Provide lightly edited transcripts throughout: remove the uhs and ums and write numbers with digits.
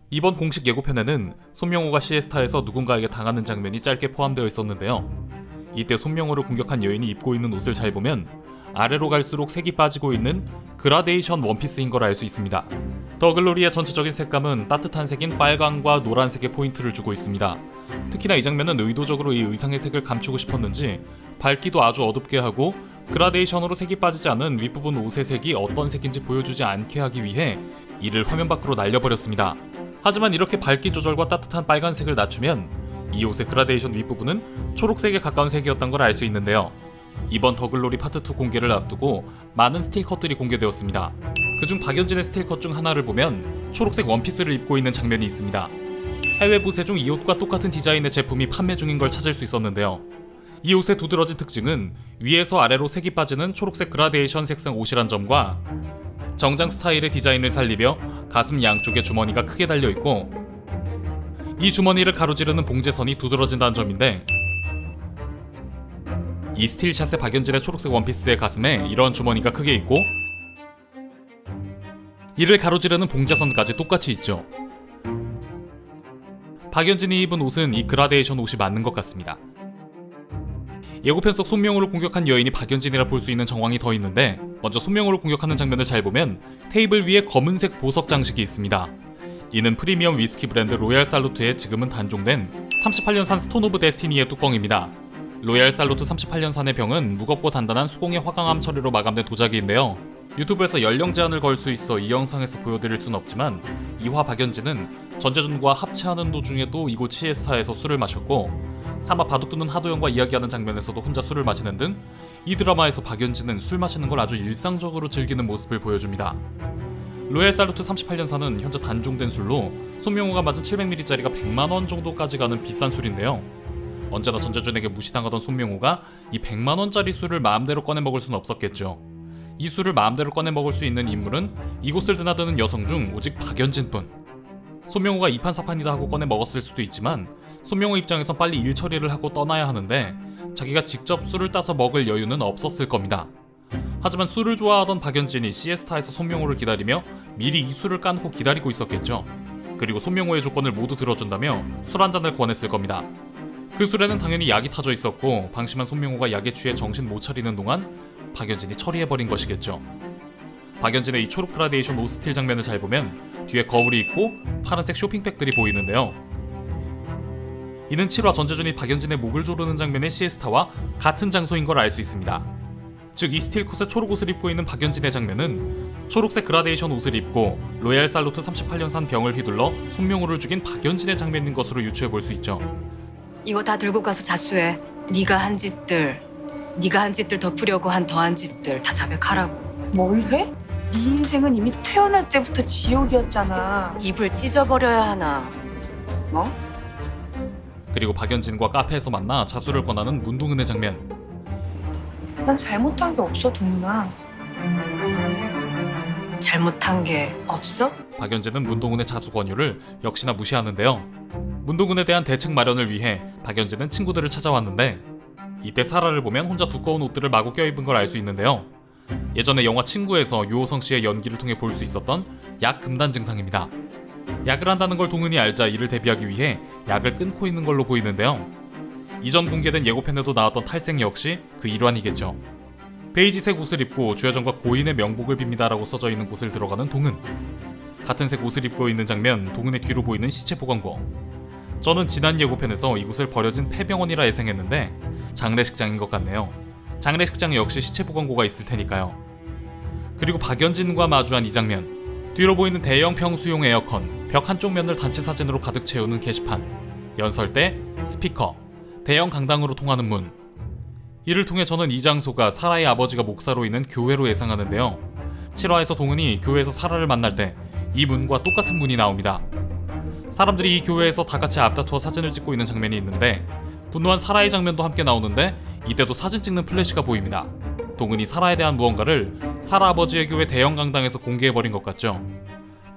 이번 공식 예고편에는 손명호가 시에스타에서 누군가에게 당하는 장면이 짧게 포함되어 있었는데요. 이때 손명호를 공격한 여인이 입고 있는 옷을 잘 보면 아래로 갈수록 색이 빠지고 있는 그라데이션 원피스인 걸 알 수 있습니다. 더 글로리의 전체적인 색감은 따뜻한 색인 빨강과 노란색에 포인트를 주고 있습니다. 특히나 이 장면은 의도적으로 이 의상의 색을 감추고 싶었는지 밝기도 아주 어둡게 하고 그라데이션으로 색이 빠지지 않은 윗부분 옷의 색이 어떤 색인지 보여주지 않게 하기 위해 이를 화면 밖으로 날려버렸습니다. 하지만 이렇게 밝기 조절과 따뜻한 빨간색을 낮추면 이 옷의 그라데이션 윗부분은 초록색에 가까운 색이었던 걸 알 수 있는데요. 이번 더글로리 파트 2 공개를 앞두고 많은 스틸컷들이 공개되었습니다. 그중 박연진의 스틸컷 중 하나를 보면 초록색 원피스를 입고 있는 장면이 있습니다. 해외 부세 중 이 옷과 똑같은 디자인의 제품이 판매 중인 걸 찾을 수 있었는데요. 이 옷의 두드러진 특징은 위에서 아래로 색이 빠지는 초록색 그라데이션 색상 옷이란 점과 정장 스타일의 디자인을 살리며 가슴 양쪽에 주머니가 크게 달려있고 이 주머니를 가로지르는 봉제선이 두드러진다는 점인데, 이 스틸샷의 박연진의 초록색 원피스의 가슴에 이런 주머니가 크게 있고 이를 가로지르는 봉제선까지 똑같이 있죠. 박연진이 입은 옷은 이 그라데이션 옷이 맞는 것 같습니다. 예고편 속 손명호를 공격한 여인이 박연진이라 볼 수 있는 정황이 더 있는데, 먼저 손명호를 공격하는 장면을 잘 보면 테이블 위에 검은색 보석 장식이 있습니다. 이는 프리미엄 위스키 브랜드 로얄 살루트의 지금은 단종된 38년산 스톤 오브 데스티니의 뚜껑입니다. 로얄 살루트 38년산의 병은 무겁고 단단한 수공예 화강암 처리로 마감된 도자기인데요. 유튜브에서 연령 제한을 걸 수 있어 이 영상에서 보여드릴 순 없지만, 이화 박연진은 전재준과 합체하는 도중에도 이곳 시에스타에서 술을 마셨고, 사마 바둑두는 하도영과 이야기하는 장면에서도 혼자 술을 마시는 등 이 드라마에서 박연진은 술 마시는 걸 아주 일상적으로 즐기는 모습을 보여줍니다. 로얄 살루트 38년산은 현재 단종된 술로 손명호가 맞은 700ml짜리가 100만원 정도까지 가는 비싼 술인데요. 언제나 전재준에게 무시당하던 손명호가 이 100만원짜리 술을 마음대로 꺼내 먹을 수는 없었겠죠. 이 술을 마음대로 꺼내 먹을 수 있는 인물은 이곳을 드나드는 여성 중 오직 박연진뿐. 손명호가 이판사판이다 하고 꺼내 먹었을 수도 있지만, 손명호 입장에선 빨리 일 처리를 하고 떠나야 하는데 자기가 직접 술을 따서 먹을 여유는 없었을 겁니다. 하지만 술을 좋아하던 박연진이 시에스타에서 손명호를 기다리며 미리 이 술을 까놓고 기다리고 있었겠죠. 그리고 손명호의 조건을 모두 들어준다며 술 한 잔을 권했을 겁니다. 그 술에는 당연히 약이 타져 있었고, 방심한 손명호가 약에 취해 정신 못 차리는 동안 박연진이 처리해버린 것이겠죠. 박연진의 이 초록 그라데이션 옷 스틸 장면을 잘 보면 뒤에 거울이 있고 파란색 쇼핑백들이 보이는데요. 이는 7화 전재준이 박연진의 목을 조르는 장면의 시에스타와 같은 장소인 걸 알 수 있습니다. 즉, 이 스틸컷의 초록 옷을 입고 있는 박연진의 장면은 초록색 그라데이션 옷을 입고 로얄 살루트 38년산 병을 휘둘러 손명호를 죽인 박연진의 장면인 것으로 유추해 볼 수 있죠. 이거 다 들고 가서 자수해. 네가 한 짓들 덮으려고 한 더한 짓들 다 자백하라고. 뭘 해? 네 인생은 이미 태어날 때부터 지옥이었잖아. 입을 찢어버려야 하나. 뭐? 그리고 박연진과 카페에서 만나 자수를 권하는 문동은의 장면. 난 잘못한 게 없어, 동훈아. 잘못한 게 없어? 박연진은 문동은의 자수 권유를 역시나 무시하는데요. 문동은에 대한 대책 마련을 위해 박연진은 친구들을 찾아왔는데, 이때 사라를 보면 혼자 두꺼운 옷들을 마구 껴입은 걸 알 수 있는데요. 예전에 영화 친구에서 유호성 씨의 연기를 통해 볼 수 있었던 약 금단 증상입니다. 약을 한다는 걸 동은이 알자 이를 대비하기 위해 약을 끊고 있는 걸로 보이는데요. 이전 공개된 예고편에도 나왔던 탈색 역시 그 일환이겠죠. 베이지색 옷을 입고 주여정과 고인의 명복을 빕니다라고 써져 있는 곳을 들어가는 동은. 같은 색 옷을 입고 있는 장면, 동은의 뒤로 보이는 시체 보관고. 저는 지난 예고편에서 이곳을 버려진 폐병원이라 예상했는데 장례식장인 것 같네요. 장례식장에 역시 시체 보관고가 있을 테니까요. 그리고 박연진과 마주한 이 장면, 뒤로 보이는 대형 평수용 에어컨, 벽 한쪽 면을 단체 사진으로 가득 채우는 게시판, 연설대, 스피커, 대형 강당으로 통하는 문. 이를 통해 저는 이 장소가 사라의 아버지가 목사로 있는 교회로 예상하는데요. 7화에서 동은이 교회에서 사라를 만날 때 이 문과 똑같은 문이 나옵니다. 사람들이 이 교회에서 다 같이 앞다투어 사진을 찍고 있는 장면이 있는데, 분노한 사라의 장면도 함께 나오는데 이때도 사진 찍는 플래시가 보입니다. 동은이 사라에 대한 무언가를 사라 아버지의 교회 대형 강당에서 공개해버린 것 같죠.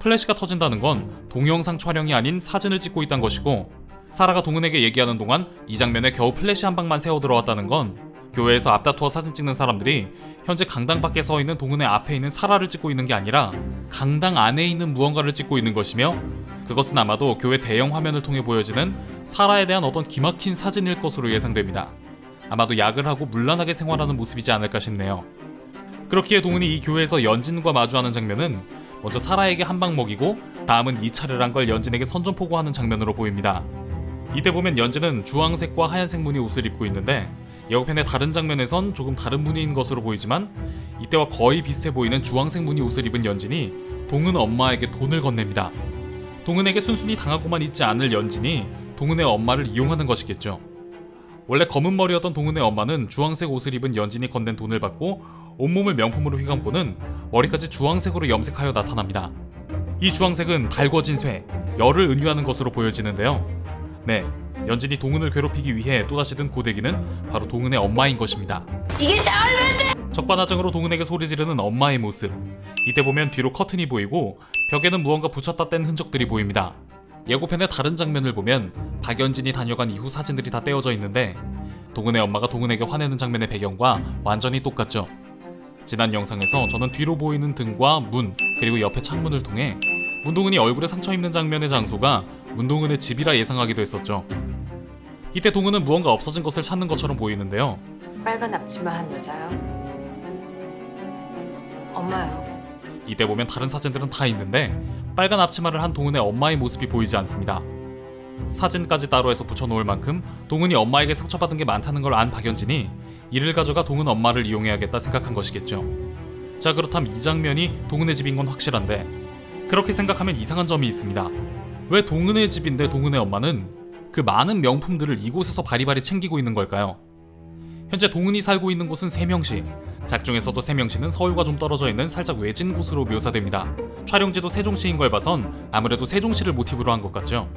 플래시가 터진다는 건 동영상 촬영이 아닌 사진을 찍고 있다는 것이고, 사라가 동은에게 얘기하는 동안 이 장면에 겨우 플래시 한 방만 새어 들어왔다는 건 교회에서 앞다투어 사진 찍는 사람들이 현재 강당 밖에 서 있는 동은의 앞에 있는 사라를 찍고 있는 게 아니라 강당 안에 있는 무언가를 찍고 있는 것이며, 그것은 아마도 교회 대형 화면을 통해 보여지는 사라에 대한 어떤 기막힌 사진일 것으로 예상됩니다. 아마도 약을 하고 문란하게 생활하는 모습이지 않을까 싶네요. 그렇기에 동은이 이 교회에서 연진과 마주하는 장면은 먼저 사라에게 한 방 먹이고 다음은 네 차례란 걸 연진에게 선전포고하는 장면으로 보입니다. 이때 보면 연진은 주황색과 하얀색 무늬 옷을 입고 있는데 예고편의 다른 장면에선 조금 다른 무늬인 것으로 보이지만 이때와 거의 비슷해 보이는 주황색 무늬 옷을 입은 연진이 동은 엄마에게 돈을 건넵니다. 동은에게 순순히 당하고만 있지 않을 연진이 동은의 엄마를 이용하는 것이겠죠. 원래 검은 머리였던 동은의 엄마는 주황색 옷을 입은 연진이 건넨 돈을 받고 온몸을 명품으로 휘감고는 머리까지 주황색으로 염색하여 나타납니다. 이 주황색은 달궈진 쇠, 열을 은유하는 것으로 보여지는데요. 네, 연진이 동은을 괴롭히기 위해 또다시 든 고데기는 바로 동은의 엄마인 것입니다. 이게 다 얼마인데? 적반하장으로 동은에게 소리 지르는 엄마의 모습. 이때 보면 뒤로 커튼이 보이고 벽에는 무언가 붙였다 뗀 흔적들이 보입니다. 예고편의 다른 장면을 보면 박연진이 다녀간 이후 사진들이 다 떼어져 있는데 동은의 엄마가 동은에게 화내는 장면의 배경과 완전히 똑같죠. 지난 영상에서 저는 뒤로 보이는 등과 문, 그리고 옆에 창문을 통해 문동은이 얼굴에 상처 입는 장면의 장소가 문동은의 집이라 예상하기도 했었죠. 이때 동은은 무언가 없어진 것을 찾는 것처럼 보이는데요. 빨간 앞치마 한 여자요? 엄마요. 이때 보면 다른 사진들은 다 있는데 빨간 앞치마를 한 동은의 엄마의 모습이 보이지 않습니다. 사진까지 따로 해서 붙여놓을 만큼 동은이 엄마에게 상처받은 게 많다는 걸 안 박연진이 이를 가져가 동은 엄마를 이용해야겠다 생각한 것이겠죠. 자, 그렇다면 이 장면이 동은의 집인 건 확실한데 그렇게 생각하면 이상한 점이 있습니다. 왜 동은의 집인데 동은의 엄마는 그 많은 명품들을 이곳에서 바리바리 챙기고 있는 걸까요? 현재 동은이 살고 있는 곳은 세명시. 작중에서도 세명시는 서울과 좀 떨어져 있는 살짝 외진 곳으로 묘사됩니다. 촬영지도 세종시인 걸 봐선 아무래도 세종시를 모티브로 한 것 같죠.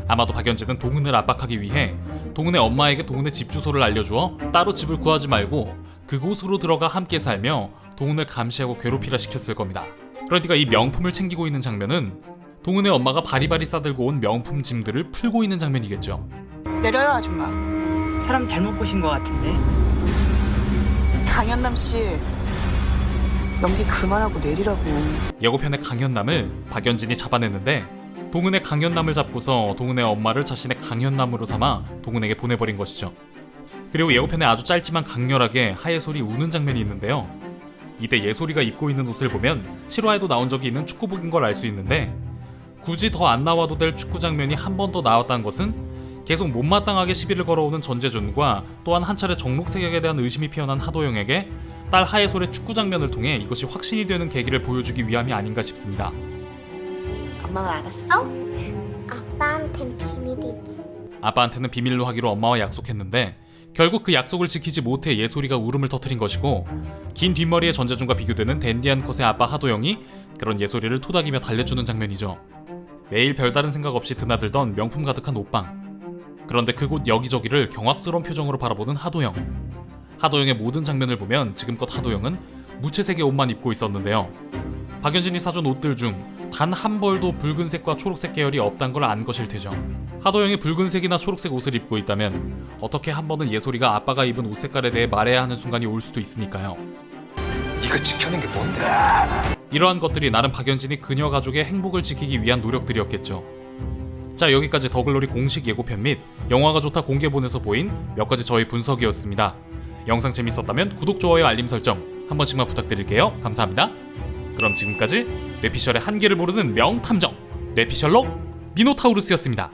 아마도 박연진은 동은을 압박하기 위해 동은의 엄마에게 동은의 집 주소를 알려주어 따로 집을 구하지 말고 그곳으로 들어가 함께 살며 동은을 감시하고 괴롭히라 시켰을 겁니다. 그러니까 이 명품을 챙기고 있는 장면은 동은의 엄마가 바리바리 싸들고 온 명품 짐들을 풀고 있는 장면이겠죠. 내려요, 아줌마. 사람 잘못 보신 것 같은데. 강현남 씨, 연기 그만하고 내리라고. 예고편의 강현남을 박연진이 잡아냈는데 동은의 강현남을 잡고서 동은의 엄마를 자신의 강현남으로 삼아 동은에게 보내버린 것이죠. 그리고 예고편에 아주 짧지만 강렬하게 하예솔이 우는 장면이 있는데요. 이때 예솔이가 입고 있는 옷을 보면 7화에도 나온 적이 있는 축구복인 걸 알 수 있는데 굳이 더 안 나와도 될 축구 장면이 한 번 더 나왔다는 것은 계속 못마땅하게 시비를 걸어오는 전재준과 또한 한 차례 정록세격에 대한 의심이 피어난 하도영에게 딸 하예솔의 축구 장면을 통해 이것이 확신이 되는 계기를 보여주기 위함이 아닌가 싶습니다. 엄마가 알았어? 아빠한텐 비밀이지. 아빠한테는 비밀로 하기로 엄마와 약속했는데 결국 그 약속을 지키지 못해 예솔이가 울음을 터뜨린 것이고 긴 뒷머리의 전재준과 비교되는 댄디한 컷의 아빠 하도영이 그런 예솔이를 토닥이며 달래주는 장면이죠. 매일 별다른 생각 없이 드나들던 명품 가득한 옷방. 그런데 그곳 여기저기를 경악스러운 표정으로 바라보는 하도영. 하도영의 모든 장면을 보면 지금껏 하도영은 무채색의 옷만 입고 있었는데요. 박연진이 사준 옷들 중 단 한 벌도 붉은색과 초록색 계열이 없단 걸 안 것일 테죠. 하도영이 붉은색이나 초록색 옷을 입고 있다면 어떻게 한 번은 예솔이가 아빠가 입은 옷 색깔에 대해 말해야 하는 순간이 올 수도 있으니까요. 이거 지켜낸 게 뭔데? 이러한 것들이 나름 박연진이 그녀 가족의 행복을 지키기 위한 노력들이었겠죠. 자, 여기까지 더글로리 공식 예고편 및 영화가 좋다 공개본에서 보인 몇 가지 저의 분석이었습니다. 영상 재밌었다면 구독, 좋아요, 알림 설정 한 번씩만 부탁드릴게요. 감사합니다. 그럼 지금까지 뇌피셜의 한계를 모르는 명탐정 뇌피셜로 미노타우루스였습니다.